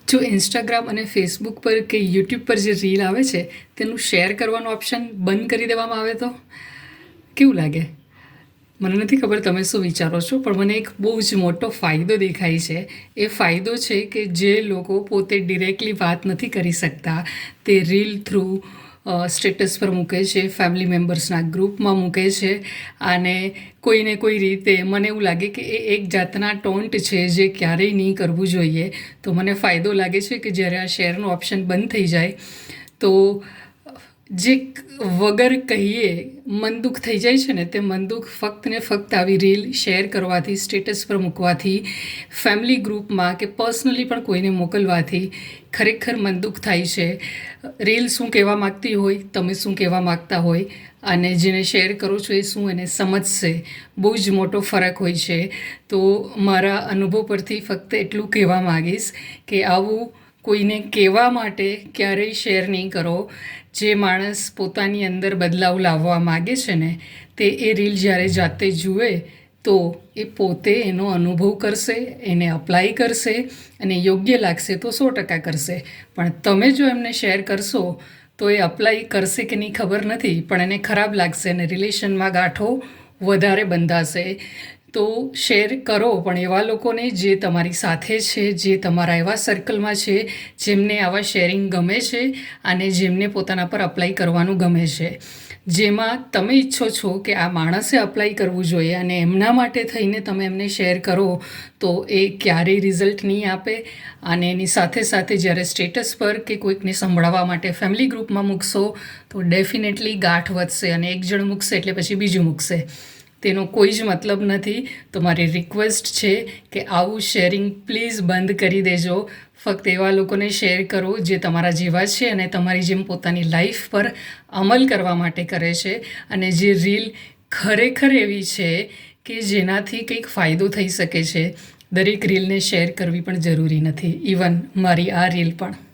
જો ઇન્સ્ટાગ્રામ અને ફેસબુક પર કે યુટ્યુબ પર જે રીલ આવે છે તેનું શેર કરવાનું ઓપ્શન બંધ કરી દેવામાં આવે તો કેવું લાગે? મને નથી ખબર તમે શું વિચારો છો, પણ મને એક બહુ જ મોટો ફાયદો દેખાય છે. એ ફાયદો છે કે જે લોકો પોતે ડિરેક્ટલી વાત નથી કરી શકતા તે રીલ થ્રુ સ્ટેટસ પર મૂકે છે, ફેમિલી મેમ્બર્સના ગ્રુપમાં મૂકે છે, અને કોઈને કોઈ રીતે મને એવું લાગે કે એ એક જાતના ટોન્ટ છે જે ક્યારેય નહીં કરવું જોઈએ. તો મને ફાયદો લાગે છે કે જ્યારે આ શેરનું ઓપ્શન બંધ થઈ જાય તો જે વગર કહીએ મન દુઃખ થઈ જાય છે ને, તે મન દુઃખ ફક્ત ને ફક્ત આવી રીલ શેર કરવાથી, સ્ટેટસ પર મૂકવાથી, ફેમિલી ગ્રુપમાં કે પર્સનલી પણ કોઈને મોકલવાથી ખરેખર મન દુઃખ થાય છે. રીલ શું કહેવા માગતી હોય, તમે શું કહેવા માગતા હોય, અને જેને શેર કરો છો એ શું એને સમજશે, બહુ જ મોટો ફરક હોય છે. તો મારા અનુભવ પરથી ફક્ત એટલું કહેવા માગીશ કે આવું કોઈને કહેવા માટે ક્યારેય શેર નહીં કરો. જે માણસ પોતાની અંદર બદલાવ લાવવા માગે છે ને, તે એ રીલ જ્યારે જાતે જુએ તો એ પોતે એનો અનુભવ કરશે, એને અપ્લાય કરશે, અને યોગ્ય લાગશે તો 100% કરશે. પણ તમે જો એમને શેર કરશો તો એ અપ્લાય કરશે કે નહીં ખબર નથી, પણ એને ખરાબ લાગશે અને રિલેશનમાં ગાંઠો વધારે બંધાશે. તો શેર કરો, પણ એવા લોકોને જે તમારી સાથે છે, જે તમારા એવા સર્કલમાં છે જેમને આવા શેરિંગ ગમે છે અને જેમને પોતાના પર અપ્લાય કરવાનું ગમે છે. જેમાં તમે ઈચ્છો છો કે આ માણસે અપ્લાય કરવું જોઈએ અને એમના માટે થઈને તમે એમને શેર કરો તો એ ક્યારેય રિઝલ્ટ નહીં આપે. અને એની સાથે સાથે જ્યારે સ્ટેટસ પર કે કોઈકને સંભળાવવા માટે ફેમિલી ગ્રુપમાં મૂકશો તો ડેફિનેટલી ગાંઠ વધશે, અને એક જણ મૂકશે એટલે પછી બીજું મૂકશે. તેનો કોઈ જ મતલબ નથી. તો મારી રિક્વેસ્ટ છે કે આવું શેરિંગ પ્લીઝ બંધ કરી દેજો. ફક્ત એવા લોકોને શેર કરો જે તમારા જેવા છે અને તમારી જેમ પોતાની લાઈફ પર અમલ કરવા માટે કરે છે, અને જે રીલ ખરેખર એવી છે કે જેનાથી કંઈક ફાયદો થઈ શકે છે. દરેક રીલને શેર કરવી પણ જરૂરી નથી, ઇવન મારી આ રીલ પણ.